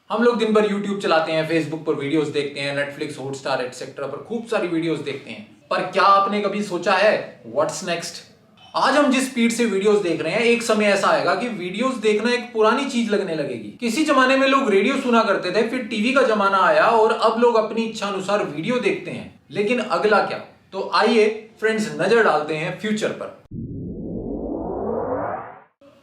हम लोग दिन भर यूट्यूब चलाते हैं, फेसबुक पर वीडियोस देखते हैं, नेटफ्लिक्स, हॉटस्टार एक्सेट्रा पर खूब सारी वीडियोस देखते हैं। पर क्या आपने कभी सोचा है व्हाट्स नेक्स्ट? आज हम जिस स्पीड से वीडियोस देख रहे हैं, एक समय ऐसा आएगा कि वीडियोस देखना एक पुरानी चीज लगने लगेगी। किसी जमाने में लोग रेडियो सुना करते थे, फिर टीवी का जमाना आया और अब लोग अपनी इच्छा अनुसार वीडियो देखते हैं। लेकिन अगला क्या? तो आइए फ्रेंड्स नजर डालते हैं फ्यूचर पर।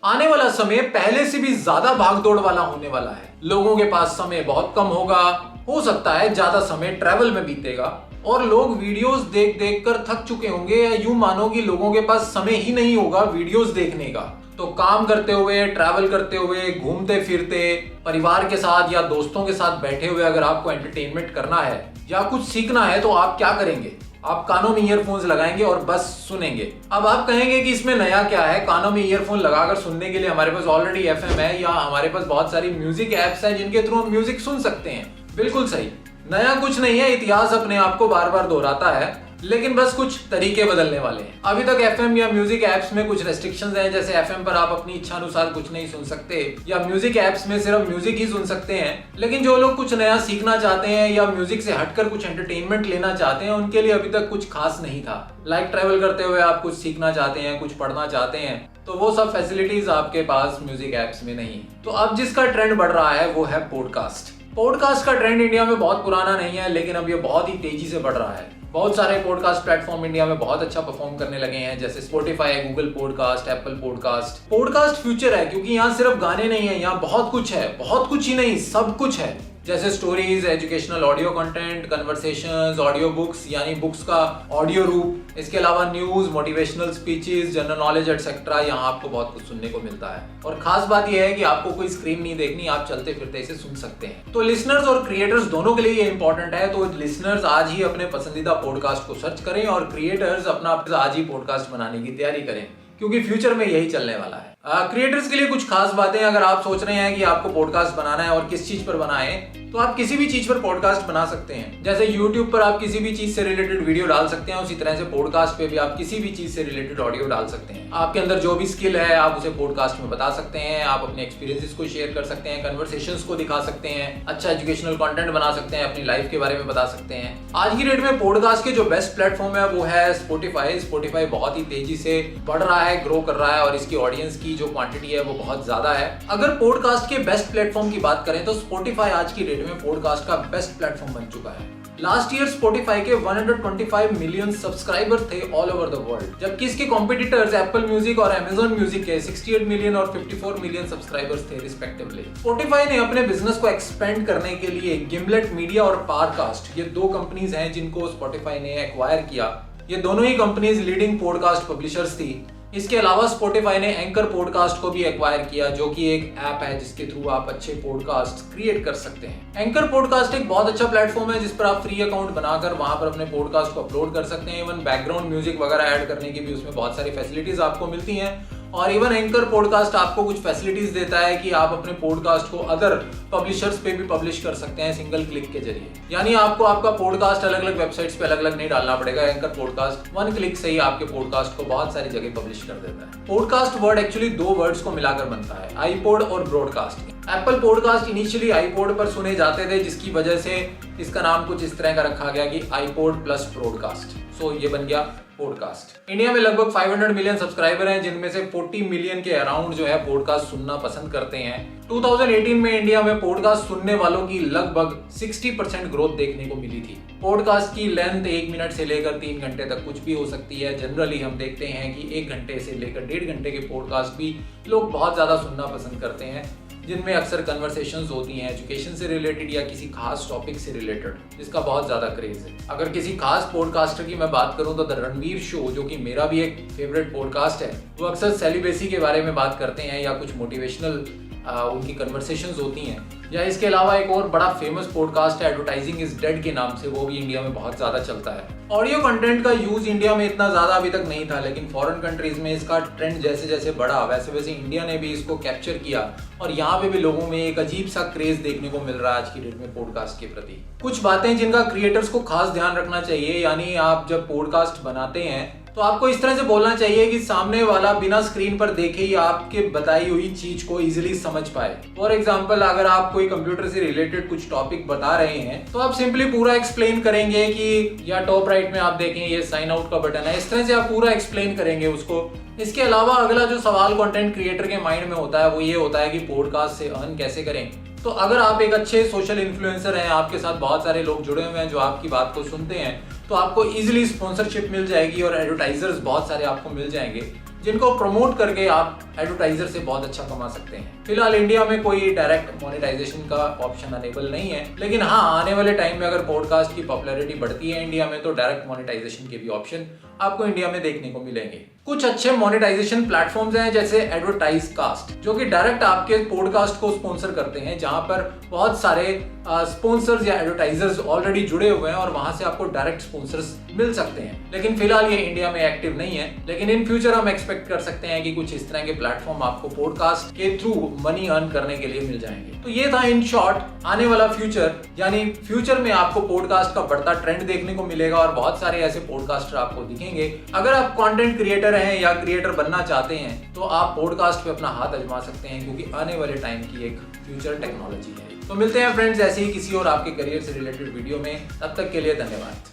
आने वाला समय पहले से भी ज्यादा भागदौड़ वाला होने वाला है। लोगों के पास समय बहुत कम होगा, हो सकता है ज्यादा समय ट्रैवल में बीतेगा और लोग वीडियोस देख देख कर थक चुके होंगे, या यूं मानो कि लोगों के पास समय ही नहीं होगा वीडियोस देखने का। तो काम करते हुए, ट्रैवल करते हुए, घूमते फिरते, परिवार के साथ या दोस्तों के साथ बैठे हुए अगर आपको एंटरटेनमेंट करना है या कुछ सीखना है तो आप क्या करेंगे? आप कानों में ईयरफोन्स लगाएंगे और बस सुनेंगे। अब आप कहेंगे कि इसमें नया क्या है, कानों में ईयरफोन लगाकर सुनने के लिए हमारे पास ऑलरेडी एफएम है या हमारे पास बहुत सारी म्यूजिक एप्स हैं जिनके थ्रू हम म्यूजिक सुन सकते हैं। बिल्कुल सही, नया कुछ नहीं है, इतिहास अपने आप को बार बार दोहराता है, लेकिन बस कुछ तरीके बदलने वाले हैं। अभी तक एफएम या म्यूजिक एप्स में कुछ रेस्ट्रिक्शंस हैं, जैसे एफएम पर आप अपनी इच्छा अनुसार कुछ नहीं सुन सकते या म्यूजिक एप्स में सिर्फ म्यूजिक ही सुन सकते हैं। लेकिन जो लोग कुछ नया सीखना चाहते हैं या म्यूजिक से हटकर कुछ एंटरटेनमेंट लेना चाहते हैं, उनके लिए अभी तक कुछ खास नहीं था। लाइक ट्रैवल करते हुए आप कुछ सीखना चाहते हैं, कुछ पढ़ना चाहते हैं, तो वो सब फैसिलिटीज आपके पास म्यूजिक एप्स में नहीं। तो अब जिसका ट्रेंड बढ़ रहा है वो है पॉडकास्ट। पॉडकास्ट का ट्रेंड इंडिया में बहुत पुराना नहीं है, लेकिन अब ये बहुत ही तेजी से बढ़ रहा है। बहुत सारे पॉडकास्ट प्लेटफॉर्म इंडिया में बहुत अच्छा परफॉर्म करने लगे हैं, जैसे Spotify, Google podcast, Apple podcast. Podcast future है, क्योंकि यहाँ सिर्फ गाने नहीं है, यहाँ बहुत कुछ है, बहुत कुछ ही नहीं, सब कुछ है। जैसे stories, educational audio content, conversations, audio books यानी बुक्स का ऑडियो रूप, इसके अलावा news, motivational speeches, general knowledge etcetera, यहाँ आपको बहुत कुछ सुनने को मिलता है। और खास बात यह है कि आपको कोई स्क्रीन नहीं देखनी, आप चलते फिरते इसे सुन सकते हैं। तो लिसनर्स और क्रिएटर्स दोनों के लिए ये इंपॉर्टेंट है। तो लिसनर्स आज ही अपने पसंदीदा पॉडकास्ट को सर्च करें और क्रिएटर्स अपना आज ही पॉडकास्ट बनाने की तैयारी करें, क्योंकि फ्यूचर में यही चलने वाला है। क्रिएटर्स के लिए कुछ खास बातें, अगर आप सोच रहे हैं कि आपको पॉडकास्ट बनाना है और किस चीज पर बनाएं, तो आप किसी भी चीज पर पॉडकास्ट बना सकते हैं। जैसे YouTube पर आप किसी भी चीज से रिलेटेड वीडियो डाल सकते हैं, उसी तरह से पॉडकास्ट पे भी आप किसी भी चीज से रिलेटेड ऑडियो डाल सकते हैं। आपके अंदर जो भी स्किल है आप उसे पॉडकास्ट में बता सकते हैं, आप अपने एक्सपीरियंसेस को शेयर कर सकते हैं, कन्वर्सेशंस को दिखा सकते हैं, अच्छा एजुकेशनल कंटेंट बना सकते हैं, अपनी लाइफ के बारे में बता सकते हैं। आज की डेट में पॉडकास्ट के जो बेस्ट प्लेटफॉर्म है वो है स्पॉटिफाई। स्पॉटिफाई बहुत ही तेजी से बढ़ रहा है, ग्रो कर रहा है और इसकी ऑडियंस की जो क्वांटिटी है वो बहुत ज्यादा है। अगर पॉडकास्ट के बेस्ट प्लेटफॉर्म की बात करें तो स्पॉटिफाई आज की डेट में पॉडकास्ट का बेस्ट प्लेटफॉर्म बन चुका है। लास्ट ईयर स्पॉटिफाई के 125 मिलियन सब्सक्राइबर थे ऑल ओवर द वर्ल्ड, जबकि इसके कॉम्पिटिटर्स एप्पल म्यूजिक और अमेज़न म्यूजिक के 68 मिलियन और 54 मिलियन सब्सक्राइबर्स थे रिस्पेक्टिवली। स्पॉटिफाई ने अपने बिजनेस को एक्सपेंड करने के लिए गिम्बलेट मीडिया और पारकास्ट, ये दो कंपनीज हैं जिनको स्पॉटिफाई ने एक्वायर किया। ये दोनों ही कंपनीज लीडिंग पॉडकास्ट पब्लिशर्स थी। इसके अलावा स्पॉटिफाई ने एंकर पॉडकास्ट को भी एक्वायर किया, जो कि एक ऐप है जिसके थ्रू आप अच्छे पॉडकास्ट क्रिएट कर सकते हैं। एंकर पॉडकास्ट एक बहुत अच्छा प्लेटफॉर्म है जिस पर आप फ्री अकाउंट बनाकर वहां पर अपने पॉडकास्ट को अपलोड कर सकते हैं। इवन बैकग्राउंड म्यूजिक वगैरह ऐड करने की भी उसमें बहुत सारी फैसिलिटीज आपको मिलती हैं। और इवन एंकर पॉडकास्ट आपको कुछ फैसिलिटीज देता है कि आप अपने पॉडकास्ट को अदर पब्लिशर्स पे भी पब्लिश कर सकते हैं सिंगल क्लिक के जरिए। यानी आपको आपका पॉडकास्ट अलग अलग वेबसाइट्स पे अलग अलग नहीं डालना पड़ेगा। एंकर पॉडकास्ट वन क्लिक से ही आपके पॉडकास्ट को बहुत सारी जगह पब्लिश कर देता है। पॉडकास्ट वर्ड एक्चुअली दो वर्ड्स को मिलाकर बनता है, आईपॉड और broadcast. Apple podcast initially iPod पर सुने जाते थे, जिसकी वजह से इसका नाम कुछ इस तरह का रखा गया कि आईपॉड प्लस ब्रॉडकास्ट। सो ये बन गया पॉडकास्ट। इंडिया में लगभग 500 मिलियन सब्सक्राइबर हैं, जिनमें से 40 मिलियन के अराउंड जो है पॉडकास्ट सुनना पसंद करते हैं। 2018 में इंडिया में पॉडकास्ट सुनने वालों की लगभग 60% ग्रोथ देखने को मिली थी। पॉडकास्ट की लेंथ 1 मिनट से लेकर 3 घंटे तक कुछ भी हो सकती है। जनरली हम देखते हैं कि 1 घंटे से लेकर 1.5 घंटे के पॉडकास्ट भी लोग बहुत ज्यादा सुनना पसंद करते हैं, जिनमें अक्सर कन्वर्सेशंस होती हैं एजुकेशन से रिलेटेड या किसी खास टॉपिक से रिलेटेड, जिसका बहुत ज्यादा क्रेज है। अगर किसी खास पॉडकास्टर की मैं बात करूं तो द रणवीर शो, जो कि मेरा भी एक फेवरेट पॉडकास्ट है, वो अक्सर सेलिब्रेसी के बारे में बात करते हैं या कुछ मोटिवेशनल उनकी कन्वर्सेशंस होती हैं। या इसके अलावा एक और बड़ा फेमस पॉडकास्ट है एडवर्टाइजिंग इज डेड के नाम से, वो भी इंडिया में बहुत ज्यादा चलता है। ऑडियो कंटेंट का यूज इंडिया में इतना ज्यादा अभी तक नहीं था, लेकिन फॉरेन कंट्रीज में इसका ट्रेंड जैसे जैसे बढ़ा वैसे वैसे इंडिया ने भी इसको कैप्चर किया और यहाँ पे भी लोगों में एक अजीब सा क्रेज देखने को मिल रहा है आज की डेट में पॉडकास्ट के प्रति। कुछ बातें जिनका क्रिएटर्स को खास ध्यान रखना चाहिए, यानी आप जब पॉडकास्ट बनाते हैं तो आपको इस तरह से बोलना चाहिए कि सामने वाला बिना स्क्रीन पर देखे ही आपके बताई हुई चीज को इजीली समझ पाए। फॉर एग्जांपल, अगर आप कोई कंप्यूटर से रिलेटेड कुछ टॉपिक बता रहे हैं तो आप सिंपली पूरा एक्सप्लेन करेंगे कि या टॉप राइट में आप देखें ये साइन आउट का बटन है, इस तरह से आप पूरा एक्सप्लेन करेंगे उसको। इसके अलावा अगला जो सवाल कंटेंट क्रिएटर के माइंड में होता है वो ये होता है कि पॉडकास्ट से अर्न कैसे करें। तो अगर आप एक अच्छे सोशल इन्फ्लुएंसर हैं, आपके साथ बहुत सारे लोग जुड़े हुए हैं जो आपकी बात को सुनते हैं, तो आपको इजीली स्पॉन्सरशिप मिल जाएगी और एडवर्टाइजर्स बहुत सारे आपको मिल जाएंगे जिनको प्रमोट करके आप एडवर्टाइजर से बहुत अच्छा कमा सकते हैं। फिलहाल इंडिया में कोई डायरेक्ट मोनेटाइजेशन का ऑप्शन अनेबल नहीं है, लेकिन हाँ, आने वाले टाइम में अगर पॉडकास्ट की पॉपुलैरिटी बढ़ती है इंडिया में तो डायरेक्ट मोनेटाइजेशन के भी ऑप्शन आपको इंडिया में देखने को मिलेंगे। कुछ अच्छे मोनेटाइजेशन प्लेटफॉर्म्स हैं जैसे एडवर्टाइज कास्ट, जो कि डायरेक्ट आपके पॉडकास्ट को स्पॉन्सर करते हैं, जहां पर बहुत सारे स्पॉन्सर्स या एडवर्टाइजर्स ऑलरेडी जुड़े हुए हैं और वहां से आपको डायरेक्ट स्पॉन्सर्स मिल सकते हैं। लेकिन फिलहाल ये इंडिया में एक्टिव नहीं है, लेकिन इन फ्यूचर हम एक्सपेक्ट कर सकते हैं कि कुछ इस तरह के प्लेटफॉर्म आपको पॉडकास्ट के थ्रू मनी अर्न करने के लिए मिल जाएंगे। तो ये था इन शॉर्ट आने वाला फ्यूचर, यानी फ्यूचर में आपको पॉडकास्ट का बढ़ता ट्रेंड देखने को मिलेगा और बहुत सारे ऐसे पॉडकास्टर आपको दिखेंगे। अगर आप कंटेंट क्रिएटर हैं या क्रिएटर बनना चाहते हैं तो आप पॉडकास्ट पे अपना हाथ आजमा सकते हैं, क्योंकि आने वाले टाइम की एक फ्यूचर टेक्नोलॉजी है। तो मिलते हैं फ्रेंड्स ऐसे ही किसी और आपके करियर से रिलेटेड वीडियो में, तब तक के लिए धन्यवाद।